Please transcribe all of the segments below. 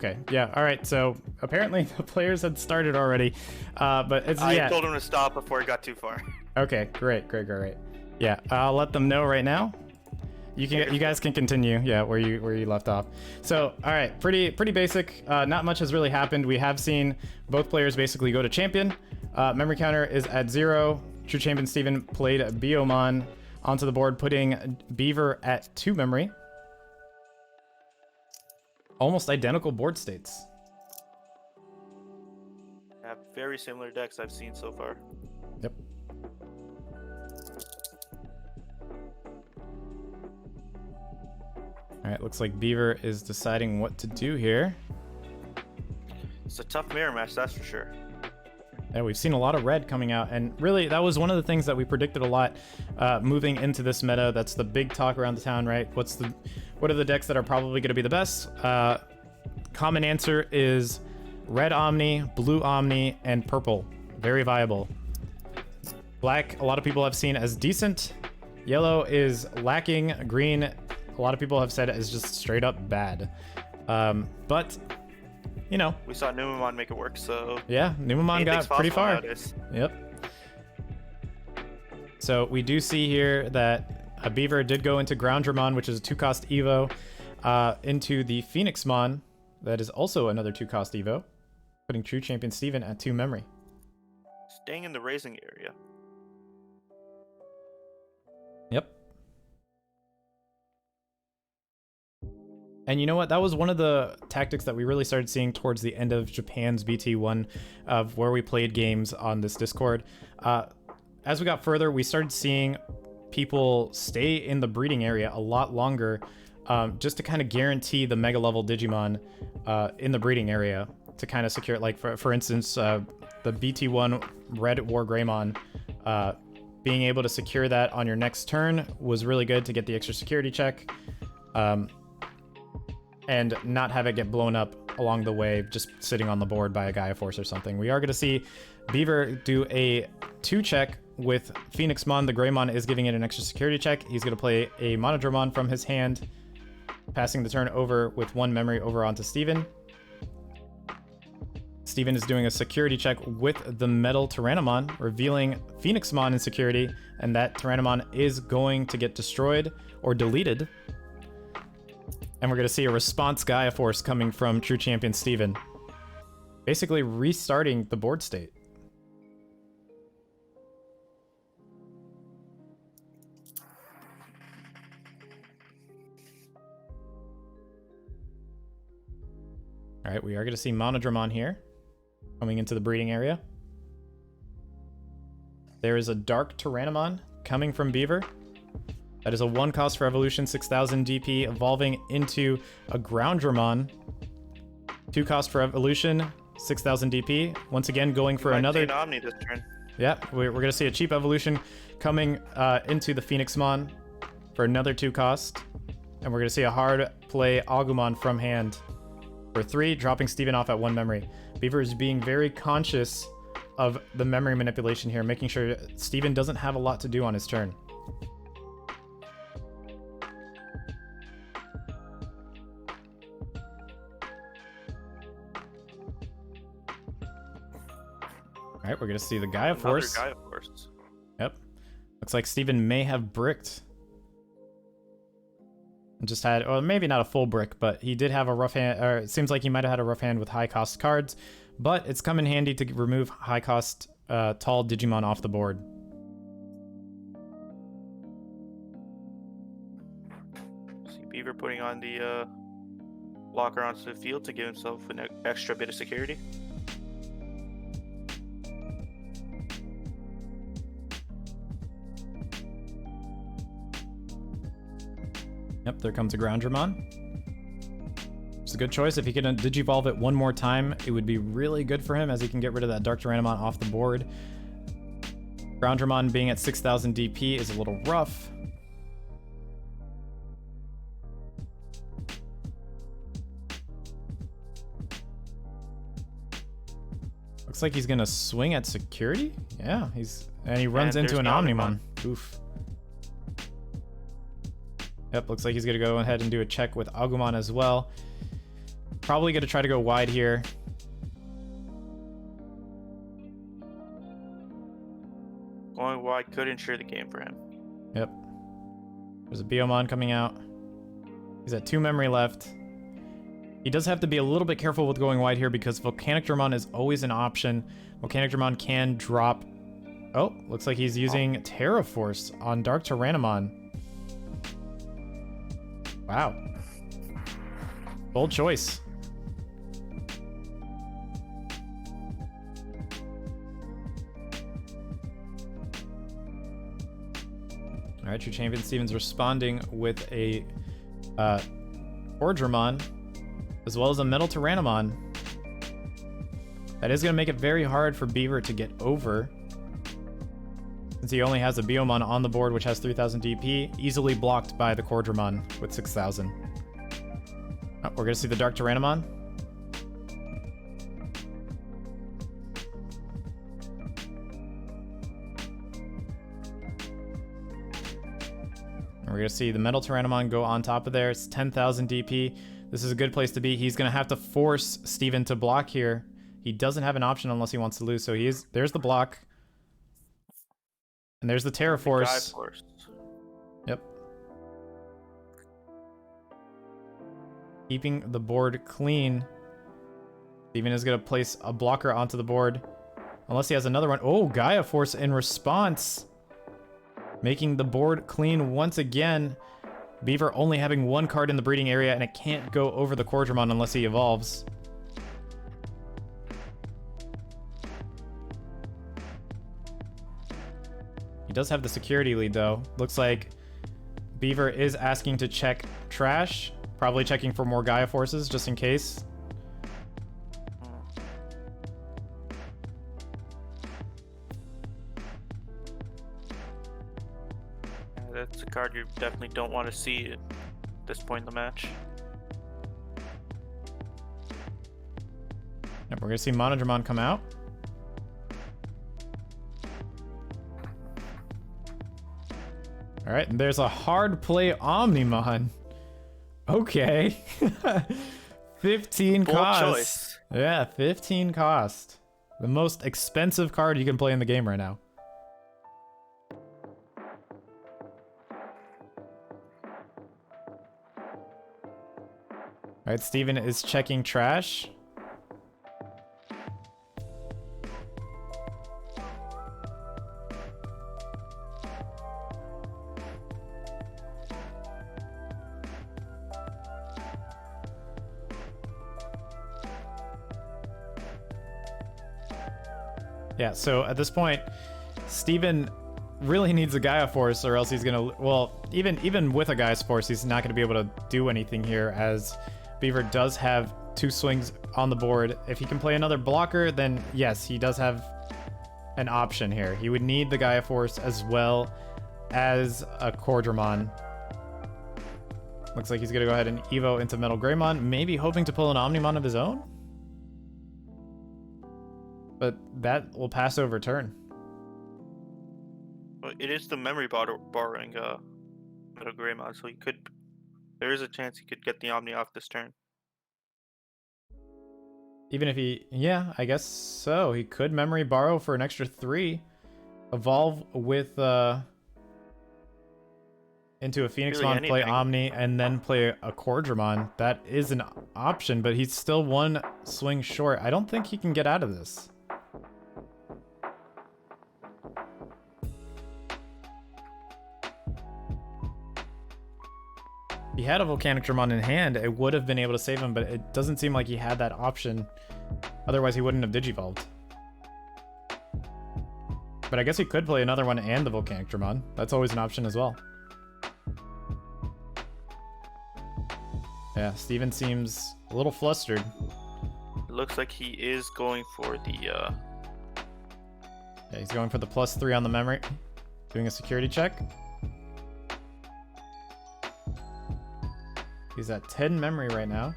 Okay, yeah, all right. So apparently the players had started already, but it's I told him to stop before it got too far. Okay, great. Yeah, I'll let them know right now. You guys can continue, yeah, where you left off. So, all right, pretty basic. Not much has really happened. We have seen both players basically go to champion. Memory counter is at 0. TrueChampionSteven played Biomon onto the board, putting Beaver at 2 memory. Almost identical board states. Yeah, very similar decks I've seen so far. Yep. All right, looks like Beaver is deciding what to do here. It's a tough mirror match, that's for sure. Yeah, we've seen a lot of red coming out, and really that was one of the things that we predicted a lot moving into this meta. That's the big talk around the town, right? What are the decks that are probably going to be the best? Common answer is Red Omni, Blue Omni, and Purple. Very viable. Black, a lot of people have seen as decent. Yellow is lacking. Green, a lot of people have said is just straight up bad. But you know, we saw Numamon make it work, so yeah, Numamon got pretty far. Nowadays. Yep. So we do see here that a Beaver did go into Groundramon, which is a 2-cost Evo, into the Phoenixmon, that is also another 2-cost Evo, putting TrueChampionSteven at 2 memory. Staying in the raising area. Yep. And you know what? That was one of the tactics that we really started seeing towards the end of Japan's BT1, of where we played games on this Discord. As we got further, we started seeing people stay in the breeding area a lot longer, just to kind of guarantee the mega level Digimon in the breeding area to kind of secure it. Like for instance, the BT1 Red War Greymon, being able to secure that on your next turn was really good to get the extra security check. And not have it get blown up along the way, just sitting on the board by a Gaia Force or something. We are going to see Beaver do a 2-check with Phoenixmon. The Greymon is giving it an extra security check. He's going to play a Monodramon from his hand, passing the turn over with 1 memory over onto Steven. Steven is doing a security check with the Metal Tyrannomon, revealing Phoenixmon in security, and that Tyrannomon is going to get destroyed or deleted. And we're going to see a response Gaia Force coming from TrueChampionSteven, basically restarting the board state. All right, we are going to see Monodramon here, coming into the breeding area. There is a Dark Tyrannomon coming from Beaver. That is a 1-cost for evolution, 6000 DP, evolving into a Groundramon. 2-cost for evolution, 6000 DP. Once again, going for another. An Omni this turn. Yeah, we're going to see a cheap evolution coming into the Phoenixmon for another 2-cost. And we're going to see a hard play Agumon from hand for 3, dropping Steven off at 1 memory. Beaver is being very conscious of the memory manipulation here, making sure Steven doesn't have a lot to do on his turn. All right, we're going to see the Gaia Force. Gaia Force. Yep. Looks like Steven may have bricked. And just had, or maybe not a full brick, but he did have a rough hand, or it seems like he might have had a rough hand with high-cost cards, but it's come in handy to remove high-cost tall Digimon off the board. See Beaver putting on the blocker onto the field to give himself an extra bit of security. Yep, there comes a Groundramon. It's a good choice. If he can Digivolve it one more time, it would be really good for him, as he can get rid of that Dark Tyrannomon off the board. Groundramon being at 6000 DP is a little rough. Looks like he's gonna swing at security. Yeah, and he runs into an Omnimon. Oof. Yep, looks like he's gonna go ahead and do a check with Agumon as well. Probably going to try to go wide here. Going wide could ensure the game for him. Yep. There's a Biomon coming out. He's at 2 memory left. He does have to be a little bit careful with going wide here because Volcanic Dramon is always an option. Volcanic Dramon can drop... Oh, looks like he's using Terra Force on Dark Tyrannomon. Wow. Bold choice. Alright, TrueChampionSteven's responding with a Ordramon, as well as a Metal Tyrannomon. That is going to make it very hard for Beaver to get over, since he only has a Biomon on the board, which has 3000 DP, easily blocked by the Cordramon with 6000. Oh, we're going to see the Dark Tyrannomon. We're going to see the Metal Tyrannomon go on top of there. It's 10,000 DP. This is a good place to be. He's going to have to force Steven to block here. He doesn't have an option unless he wants to lose. So he is. There's the block. And there's the Terra Force. Yep. Keeping the board clean. Steven is going to place a blocker onto the board. Unless he has another one. Oh, Gaia Force in response. Making the board clean once again. Beaver only having 1 card in the breeding area, and it can't go over the Cordramon unless he evolves. He does have the security lead, though. Looks like Beaver is asking to check trash. Probably checking for more Gaia Forces, just in case. That's a card you definitely don't want to see at this point in the match. Yep, we're going to see Monodramon come out. Alright, and there's a hard play Omnimon. Okay. 15 Bold cost. choice. Yeah, 15 cost. The most expensive card you can play in the game right now. Alright, Steven is checking trash. Yeah, so at this point, Steven really needs a Gaia Force, or else he's gonna... Well, even with a Gaia Force, he's not gonna be able to do anything here, as Beaver does have 2 swings on the board. If he can play another blocker, then yes, he does have an option here. He would need the Gaia Force as well as a Cordramon. Looks like he's gonna go ahead and Evo into Metal Greymon, maybe hoping to pull an Omnimon of his own? But that will pass over turn. Well, it is the memory borrowing Metal Greymon, so he could... There is a chance he could get the Omni off this turn. Even if he... Yeah, I guess so. He could memory borrow for an extra 3. Evolve with... into a Phoenixmon, Really play Omni, and then play a Cordramon. That is an option, but he's still 1 swing short. I don't think he can get out of this. He had a Volcanic Dramon in hand, it would have been able to save him, but it doesn't seem like he had that option. Otherwise, he wouldn't have Digivolved. But I guess he could play another one and the Volcanic Dramon. That's always an option as well. Yeah, Steven seems a little flustered. It looks like he is going for the... Yeah, he's going for the +3 on the memory. Doing a security check. He's at 10 memory right now.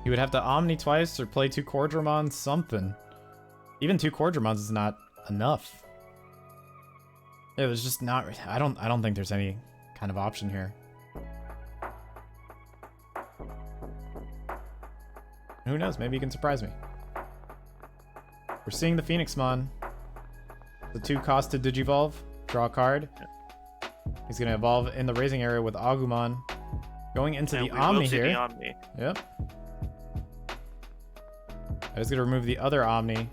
He would have to Omni twice or play 2 Cordramon, something. Even 2 Cordramons is not enough. Yeah, there's just not... I don't think there's any kind of option here. Who knows? Maybe he can surprise me. We're seeing the Phoenixmon. The 2 cost to Digivolve. Draw a card. He's going to evolve in the raising area with Agumon. Going into the Omni here. The Omni. Yep. I was going to remove the other Omni.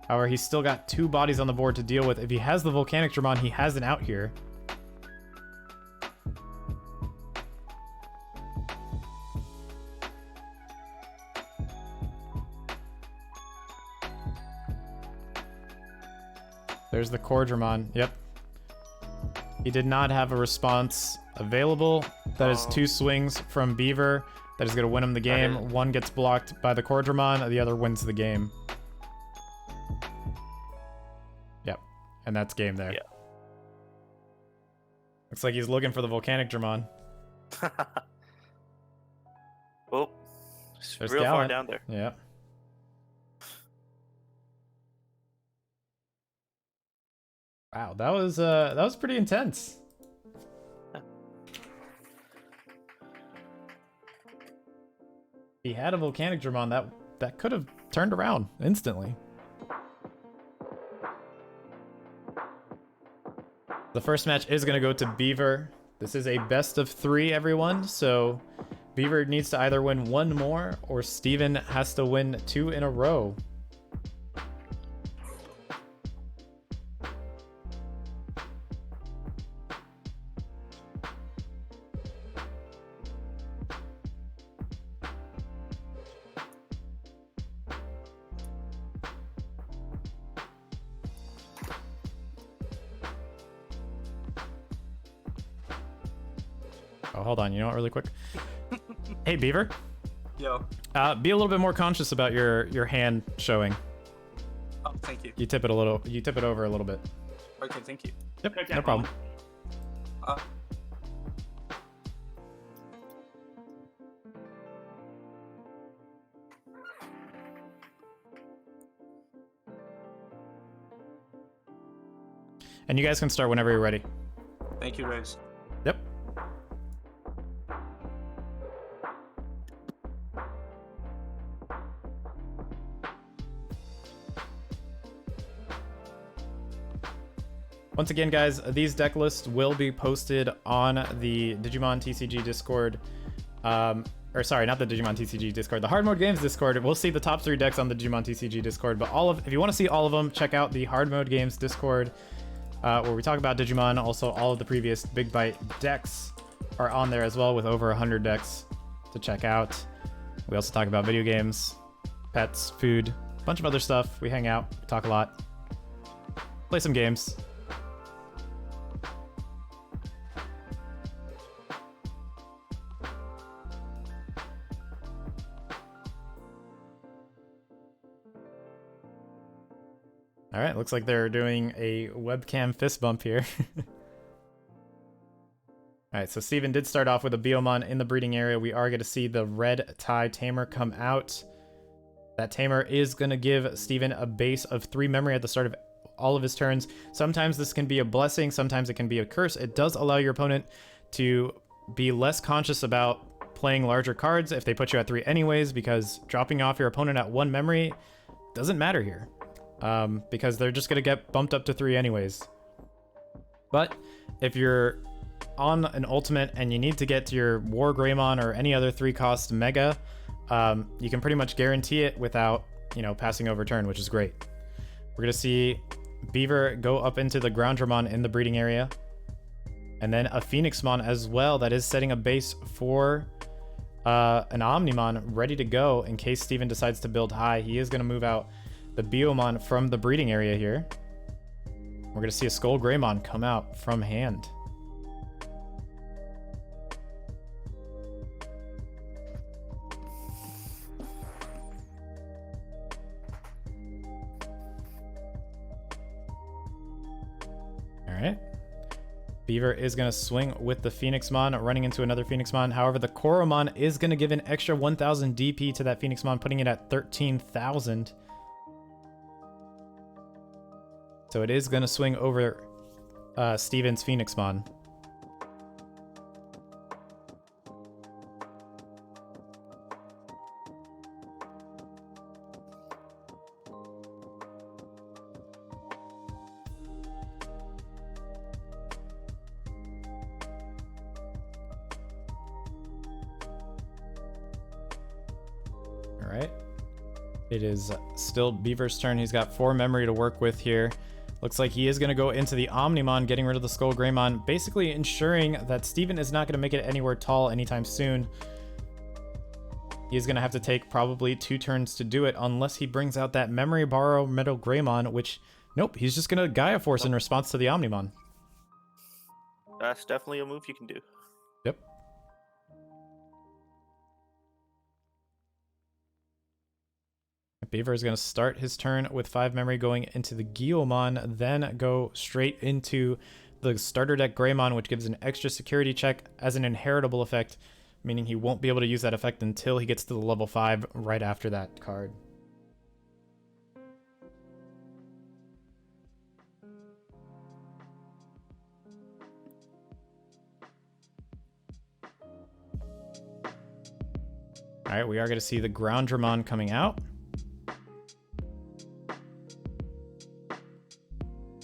However, he's still got 2 bodies on the board to deal with. If he has the Volcanic Dramon, he has an out here. There's the Core Dramon. Yep. He did not have a response available. That is 2 swings from Beaver. That is going to win him the game. One gets blocked by the Core Dramon, the other wins the game. Yep. And that's game there. Yeah. Looks like he's looking for the Volcanic Dramon. Oh, it's There's real far Gallant. down there. Yep. Wow, that was pretty intense. He had a Volcanic Dramon that could have turned around instantly. The first match is going to go to Beaver. This is a best of 3, everyone. So Beaver needs to either win 1 more or Steven has to win 2 in a row. Oh, hold on. You know what? Really quick. Hey, Beaver. Yo. Be a little bit more conscious about your hand showing. Oh, thank you. You tip it a little. You tip it over a little bit. Okay, thank you. Yep. Okay, No problem. Uh, And you guys can start whenever you're ready. Thank you, Rose. Yep. Once again, guys, these deck lists will be posted on the Digimon TCG Discord. Or sorry, not the Digimon TCG Discord, the Hard Mode Games Discord. We'll see the top 3 decks on the Digimon TCG Discord, but if you want to see all of them, check out the Hard Mode Games Discord, where we talk about Digimon. Also, all of the previous Big Byte decks are on there as well, with over 100 decks to check out. We also talk about video games, pets, food, a bunch of other stuff. We hang out, we talk a lot, play some games. All right, looks like they're doing a webcam fist bump here. All right, so Steven did start off with a Biomon in the breeding area. We are going to see the red tie tamer come out. That tamer is going to give Steven a base of 3 memory at the start of all of his turns. Sometimes this can be a blessing, sometimes it can be a curse. It does allow your opponent to be less conscious about playing larger cards if they put you at 3 anyways, because dropping off your opponent at 1 memory doesn't matter here. Because they're just going to get bumped up to 3 anyways. But if you're on an ultimate and you need to get to your War Greymon or any other 3-cost Mega, you can pretty much guarantee it without, passing over turn, which is great. We're going to see Beaver go up into the Ground Dramon in the breeding area. And then a Phoenixmon as well that is setting a base for an Omnimon ready to go in case Steven decides to build high. He is going to move out the Biomon from the breeding area here. We're going to see a Skull Greymon come out from hand. All right. Beaver is going to swing with the Phoenixmon, running into another Phoenixmon. However, the Koromon is going to give an extra 1,000 DP to that Phoenixmon, putting it at 13,000. So it is going to swing over Steven's Phoenixmon. right. It is still Beaver's turn. He's got 4 memory to work with here. Looks like he is going to go into the Omnimon, getting rid of the Skull Greymon, basically ensuring that Steven is not going to make it anywhere tall anytime soon. He's going to have to take probably 2 turns to do it unless he brings out that Memory Borrow Metal Greymon, which, nope, he's just going to Gaia Force in response to the Omnimon. That's definitely a move you can do. Yep. Beaver is going to start his turn with 5 memory going into the Guilmon, then go straight into the starter deck Greymon, which gives an extra security check as an inheritable effect, meaning he won't be able to use that effect until he gets to the level 5 right after that card. All right, we are going to see the Groundramon coming out.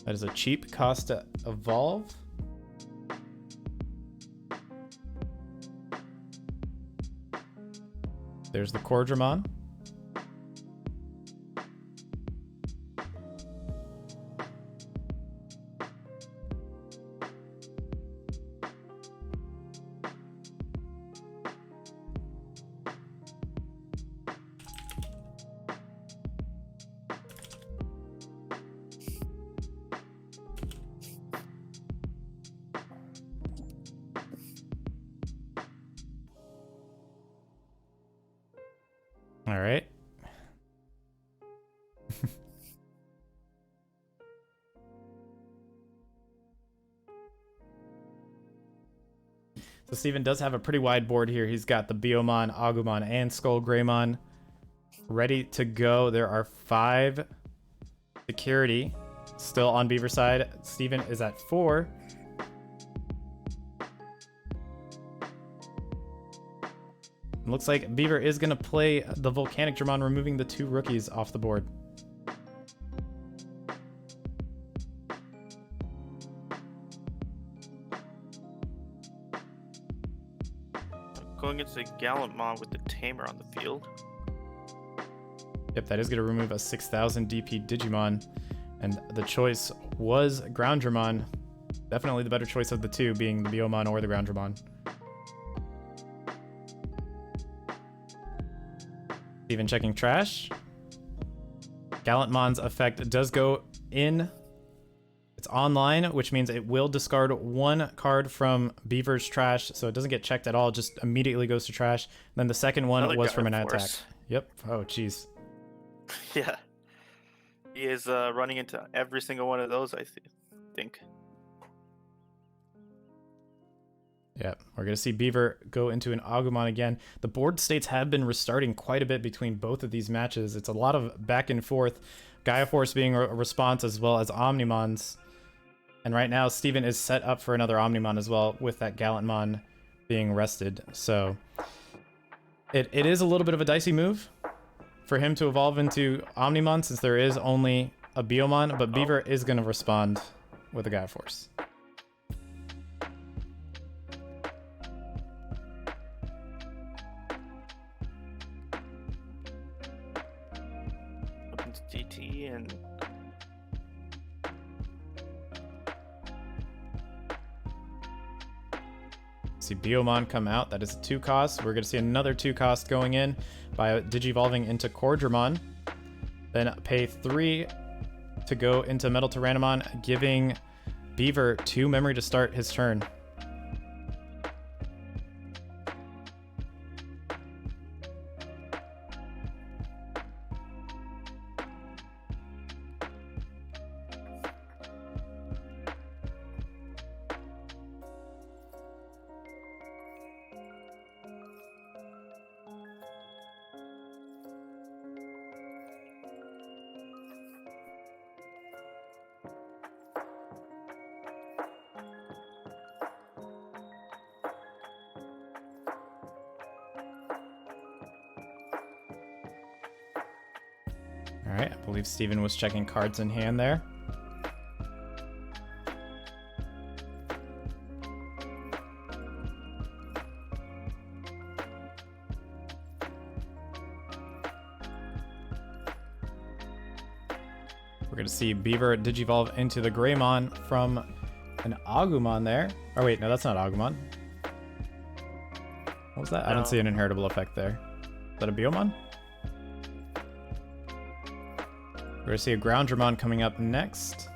That is a cheap cost to evolve. There's the Cordramon. All right. So Steven does have a pretty wide board here. He's got the Biomon, Agumon, and Skull Greymon ready to go. There are 5 security still on Beaver side. Steven is at 4. Looks like Beaver is going to play the Volcanic Dramon, removing the 2 rookies off the board. Going against a Gallantmon with the Tamer on the field. Yep, that is going to remove a 6000 DP Digimon. And the choice was Groundramon. Definitely the better choice of the 2, being the Biomon or the Groundramon. Steven checking trash. Gallantmon's effect does go in. It's online, which means it will discard 1 card from Beaver's trash, so it doesn't get checked at all, just immediately goes to trash. Then the second one Another was from an Gaia attack. Force. Yep. Oh, jeez. Yeah. He is running into every single one of those, I think. Yeah, we're going to see Beaver go into an Agumon again. The board states have been restarting quite a bit between both of these matches. It's a lot of back and forth. Gaia Force being a response as well as Omnimons. And right now, Steven is set up for another Omnimon as well, with that Gallantmon being rested. So it is a little bit of a dicey move for him to evolve into Omnimon, since there is only a Biomon, but Beaver is going to respond with a Gaia Force. DT and See Biomon come out. That is a 2 cost. We're going to see another 2 cost going in by Digivolving into Cordramon. Then pay 3 to go into Metal Tyrannomon, giving Beaver 2 memory to start his turn. All right, I believe Steven was checking cards in hand there. We're gonna see Beaver Digivolve into the Greymon from an Agumon there. Oh wait, no, that's not Agumon. What was that? I don't see an inheritable effect there. Is that a Biomon? We're gonna see a Groundramon coming up next.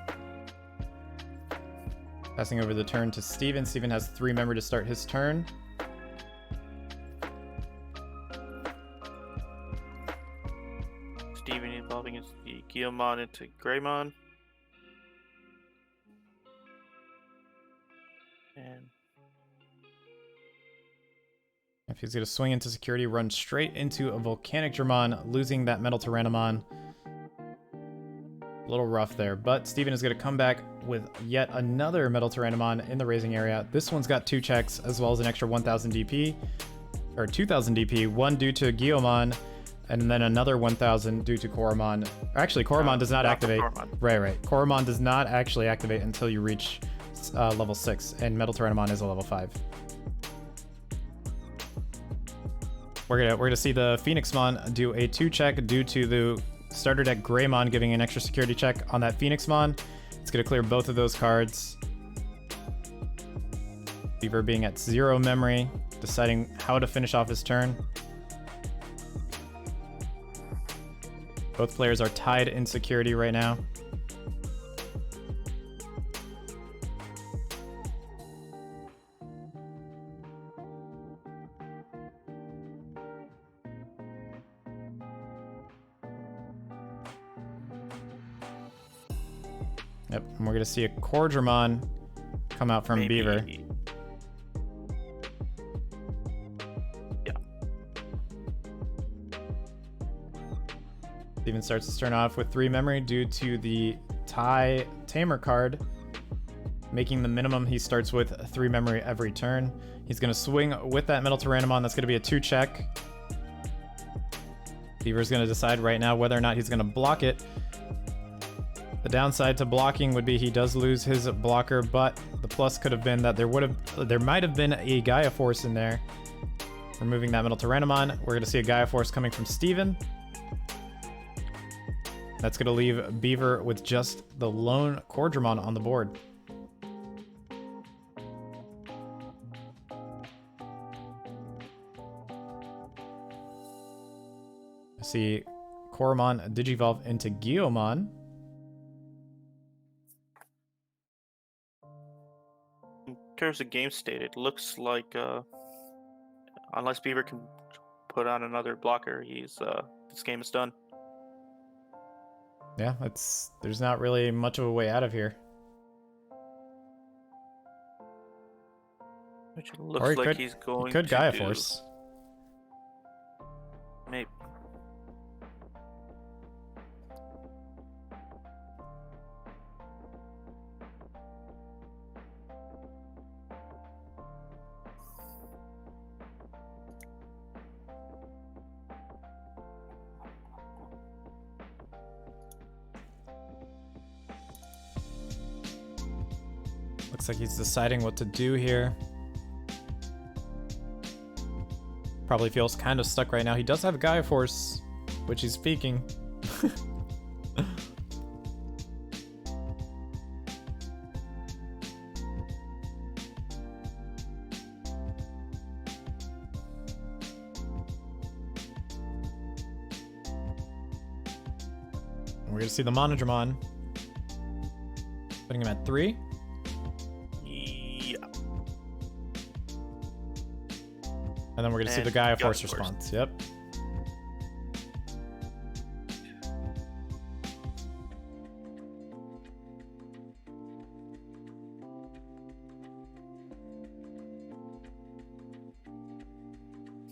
Passing over the turn to Steven. Steven has 3 memory to start his turn. Steven evolving his Guillemon into Greymon. And If he's going to swing into security, run straight into a Volcanic Dramon, losing that Metal Tyrannomon. A little rough there, but Steven is going to come back with yet another Metal Tyrannomon in the raising area. This one's got 2 checks, as well as an extra 1000 DP, or 2000 DP, one due to Guillemon, and then another 1000 due to Koromon. Actually, Koromon does not activate. Right. Koromon does not actually activate until you reach level 6, and Metal Tyrannomon is a level 5. We're gonna see the Phoenixmon do a 2 check due to the starter deck Greymon giving an extra security check on that Phoenixmon. It's gonna clear both of those cards. Beaver being at 0 memory, deciding how to finish off his turn. Both players are tied in security right now. Yep, and we're gonna see a Cordramon come out from Beaver. Yeah. Steven starts to turn off with 3 memory due to the tie Tamer card, making the minimum he starts with 3 memory every turn. He's gonna swing with that Metal Tyrannomon. That's gonna be a 2 check. Beaver's gonna decide right now whether or not he's gonna block it. The downside to blocking would be he does lose his blocker, but the plus could have been that there might have been a Gaia Force in there. Removing that Metal Tyrannomon, we're gonna see a Gaia Force coming from Steven. That's gonna leave Beaver with just the lone Cordramon on the board. I see Koromon Digivolve into Guillemon. In terms of game state, it looks like unless Beaver can put on another blocker, this game is done. Yeah, there's not really much of a way out of here. Which it looks like he's going to Gaia do. Force. Maybe. Looks like he's deciding what to do here. Probably feels kind of stuck right now. He does have Gaia Force, which he's speaking. We're gonna see the Monodramon, putting him at 3. And then we're going to see the Gaia Force response. Yep.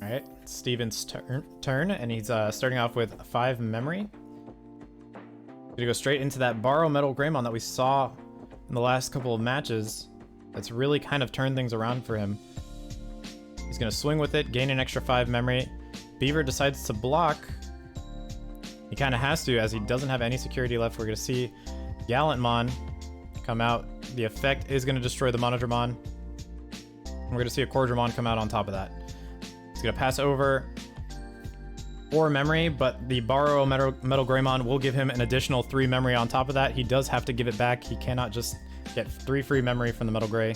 Alright, Steven's turn, and he's starting off with 5 memory. Gonna go straight into that Borrow Metal Greymon that we saw in the last couple of matches. That's really kind of turned things around for him. He's going to swing with it, gain an extra 5 memory. Beaver decides to block. He kind of has to, as he doesn't have any security left. We're going to see Gallantmon come out. The effect is going to destroy the Monodramon. And we're going to see a Cordramon come out on top of that. He's going to pass over 4 memory, but the borrow Metal Greymon will give him an additional 3 memory on top of that. He does have to give it back. He cannot just get 3 free memory from the Metal Gray.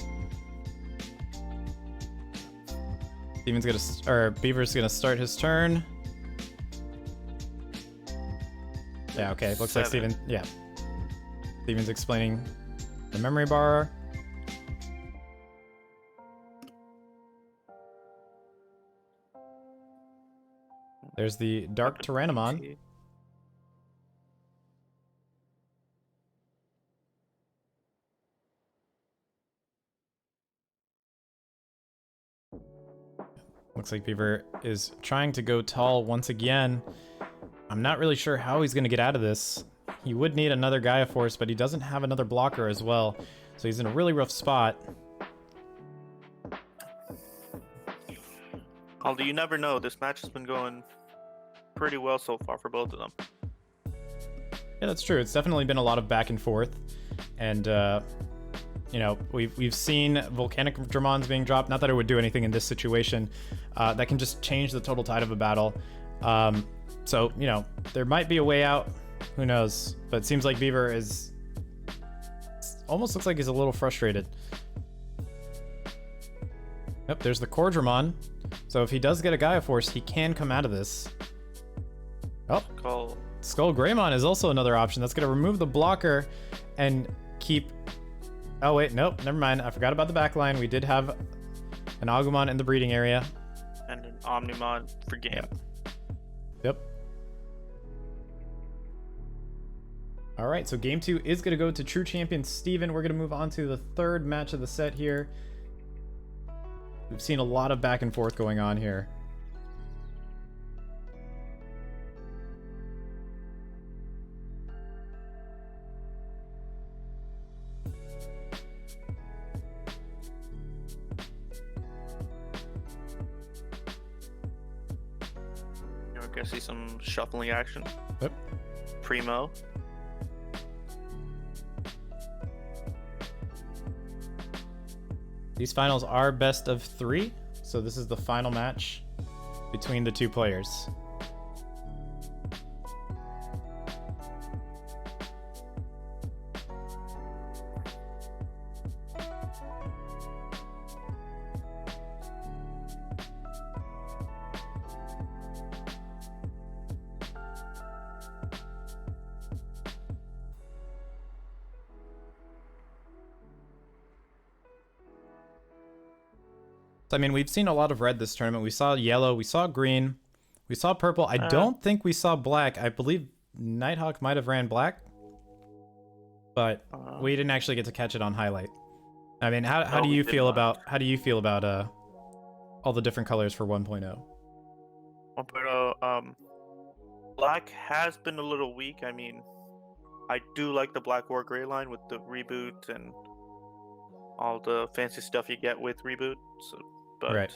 Beaver's gonna start his turn. Yeah, okay. Looks like Steven. Yeah. Steven's explaining the memory bar. There's the Dark Tyrannomon. Looks like Beaver is trying to go tall once again. I'm not really sure how he's going to get out of this. He would need another Gaia Force, but he doesn't have another blocker as well. So he's in a really rough spot. Although you never know, this match has been going pretty well so far for both of them. Yeah, that's true. It's definitely been a lot of back and forth. And, you know, we've seen Volcanic Dramons being dropped. Not that it would do anything in this situation. That can just change the total tide of a battle. So, you know, there might be a way out. Who knows? But it seems like Beaver is... almost looks like he's a little frustrated. Yep, there's the Cordramon. So if he does get a Gaia Force, he can come out of this. Oh, Skull Greymon is also another option. That's going to remove the blocker and keep... Oh, wait, nope, never mind. I forgot about the back line. We did have an Agumon in the breeding area. And an Omnimon for game. Yep. All right, so game 2 is going to go to TrueChampionSteven. We're going to move on to the third match of the set here. We've seen a lot of back and forth going on here. We're gonna see some shuffling action. Yep. Primo. These finals are best of 3, so this is the final match between the two players. I mean, we've seen a lot of red this tournament. We saw yellow, we saw green, we saw purple. I don't think we saw black. I believe Nighthawk might have ran black, but we didn't actually get to catch it on highlight. I mean, how do you feel about all the different colors for 1.0? 1.0, black has been a little weak. I mean, I do like the black or gray line with the reboot and all the fancy stuff you get with reboot. So, but right.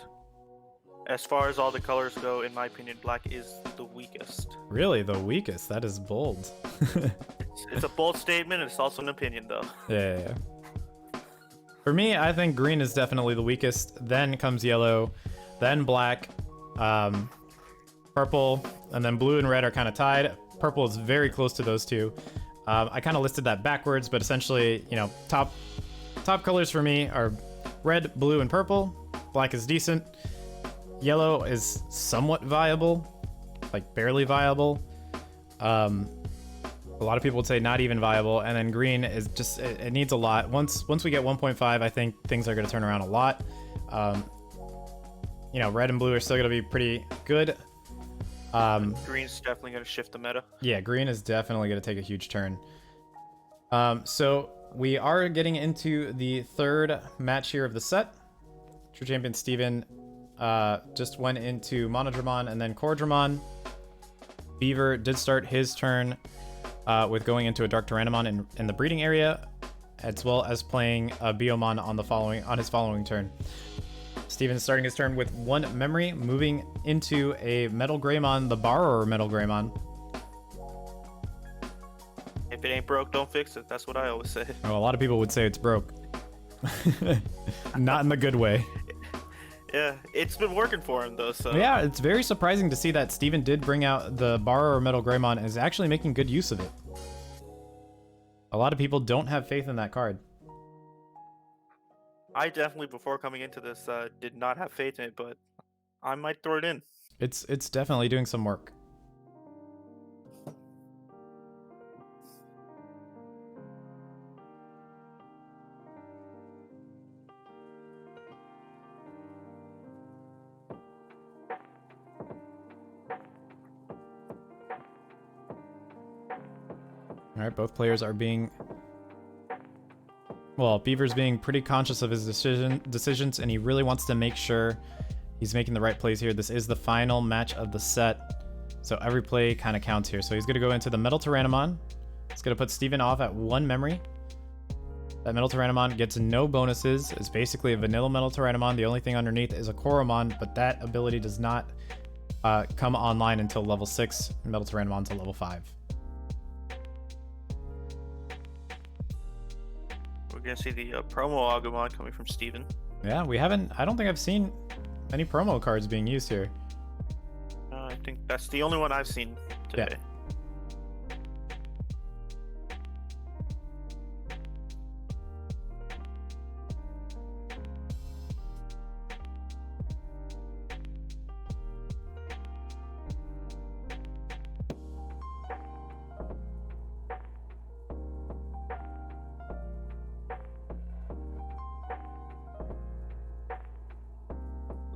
As far as all the colors go, in my opinion, black is the weakest. Really, the weakest? That is bold. It's a bold statement. It's also an opinion, though. Yeah. For me, I think green is definitely the weakest. Then comes yellow, then black, purple, and then blue and red are kind of tied. Purple is very close to those two. I kind of listed that backwards, but essentially, you know, top colors for me are red, blue, and purple. Black is decent. Yellow is somewhat viable, like barely viable. A lot of people would say not even viable. And then green is just, it needs a lot. Once we get 1.5, I think things are going to turn around a lot. You know, red and blue are still going to be pretty good. Green's definitely going to shift the meta. Yeah, green is definitely going to take a huge turn. So we are getting into the third match here of the set. TrueChampionSteven just went into Monodramon and then Cordramon. Beaver did start his turn with going into a Dark Tyrannomon in the breeding area, as well as playing a Biomon on his following turn. Steven is starting his turn with 1 memory, moving into a Metal Greymon, the Borrower Metal Greymon. If it ain't broke, don't fix it. That's what I always say. Oh, a lot of people would say it's broke. Not in the good way. Yeah, it's been working for him though. So Yeah, it's very surprising to see that Steven did bring out the Borrower Metal Greymon and is actually making good use of it. A lot of people don't have faith in that card. I definitely, before coming into this, did not have faith in it, but I might throw it in. It's definitely doing some work. All right, both players are being... Well, Beaver's being pretty conscious of his decisions, and he really wants to make sure he's making the right plays here. This is the final match of the set, so every play kind of counts here. So he's going to go into the Metal Tyrannomon. It's going to put Steven off at 1 memory. That Metal Tyrannomon gets no bonuses. It's basically a vanilla Metal Tyrannomon. The only thing underneath is a Koromon, but that ability does not come online until level 6. Metal Tyrannomon to level 5. We're gonna see the promo Agumon coming from Steven. Yeah, we haven't... I don't think I've seen any promo cards being used here. I think that's the only one I've seen today. Yeah.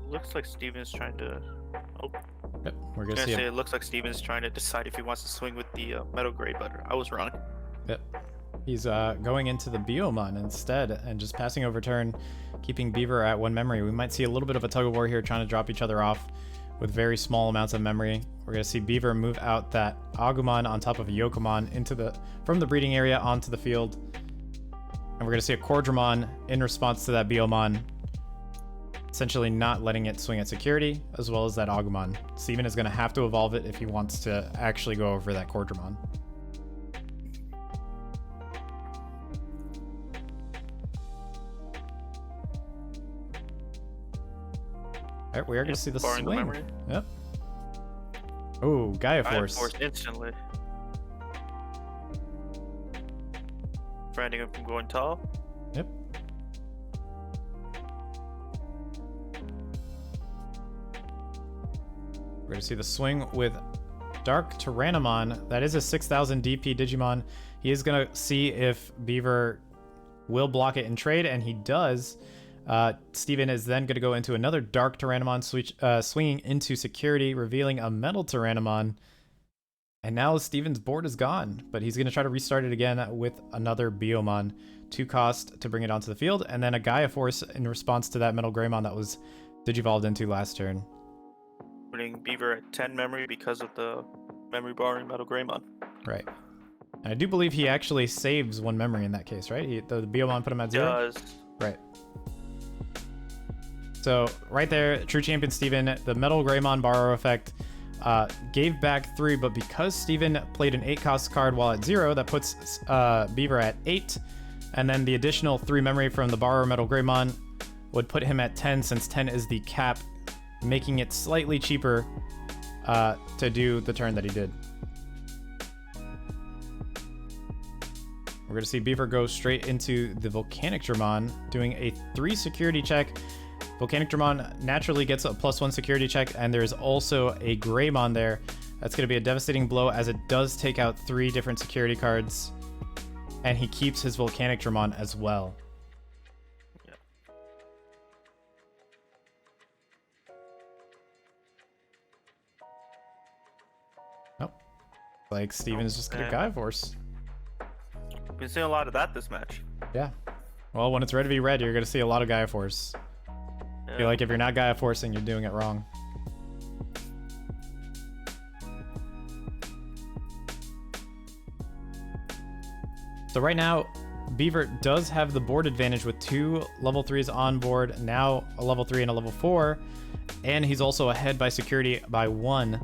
Looks like Steven's trying to. Oh, Yep, we're I was gonna gonna see say him. it looks like Steven's trying to decide if he wants to swing with the Metal Gray, but I was wrong. Yep. He's going into the Biomon instead and just passing over turn, keeping Beaver at 1 memory. We might see a little bit of a tug of war here, trying to drop each other off with very small amounts of memory. We're gonna see Beaver move out that Agumon on top of a Yokomon from the breeding area onto the field. And we're gonna see a Cordramon in response to that Biomon, essentially not letting it swing at security, as well as that Agumon. Steven is going to have to evolve it if he wants to actually go over that Cordramon. All right, we are going to see the barring the swing. memory. Yep. Oh, Gaia I Force. forced instantly. Preventing him from going tall. Yep. We're going to see the swing with Dark Tyrannomon. That is a 6000 DP Digimon. He is going to see if Beaver will block it in trade, and he does. Steven is then going to go into another Dark Tyrannomon, swinging into security, revealing a Metal Tyrannomon. And now Steven's board is gone, but he's going to try to restart it again with another Biomon. 2 cost to bring it onto the field, and then a Gaia Force in response to that Metal Greymon that was Digivolved into last turn. Putting Beaver at 10 memory because of the memory borrowing Metal Greymon. Right. And I do believe he actually saves 1 memory in that case, right? The Biomon put him at 0? Does. Right. So, right there, TrueChampionSteven, the Metal Greymon Borrow effect, gave back 3, but because Steven played an 8 cost card while at 0, that puts Beaver at 8, and then the additional 3 memory from the Borrower Metal Greymon would put him at 10, since 10 is the cap, making it slightly cheaper to do the turn that he did. We're going to see Beaver go straight into the Volcanic Dramon, doing a 3 security check. Volcanic Dramon naturally gets a +1 security check, and there's also a Greymon there. That's going to be a devastating blow, as it does take out 3 different security cards, and he keeps his Volcanic Dramon as well. Like, Steven's just gonna Gaia Force. Been seeing a lot of that this match. Yeah. Well, when it's ready to be red, you're gonna see a lot of Gaia Force. I feel like if you're not Gaia Forcing, you're doing it wrong. So right now, Beaver does have the board advantage with 2 level 3s on board, now a level 3 and a level 4, and he's also ahead by security by 1.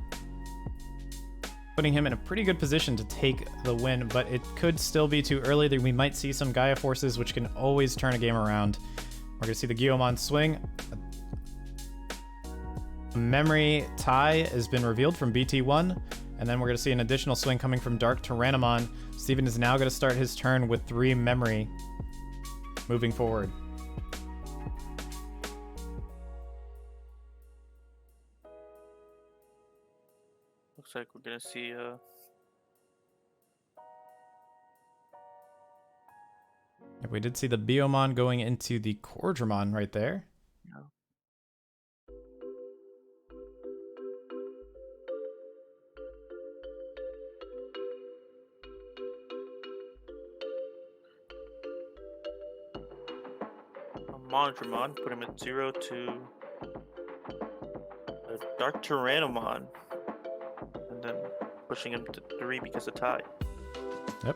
Putting him in a pretty good position to take the win, but it could still be too early. We might see some Gaia Forces, which can always turn a game around. We're going to see the Guiomon swing. Memory tie has been revealed from BT1, and then we're going to see an additional swing coming from Dark Tyrannomon. Steven is now going to start his turn with 3 memory moving forward. Looks like we're gonna see We did see the Biomon going into the Cordramon right there. yeah. A Mondramon, put him at 0 to a Dark Tyrannomon, and then pushing him to 3 because of tie. Yep.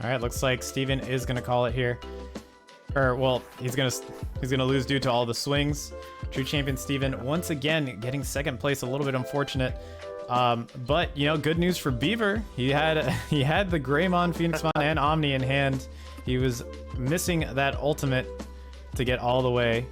All right, looks like Steven is gonna call it here. Or well, he's gonna lose due to all the swings. TrueChampionSteven once again getting second place, a little bit unfortunate. But you know, good news for Beaver. He had the Greymon, Phoenixmon, and Omni in hand. He was missing that ultimate to get all the way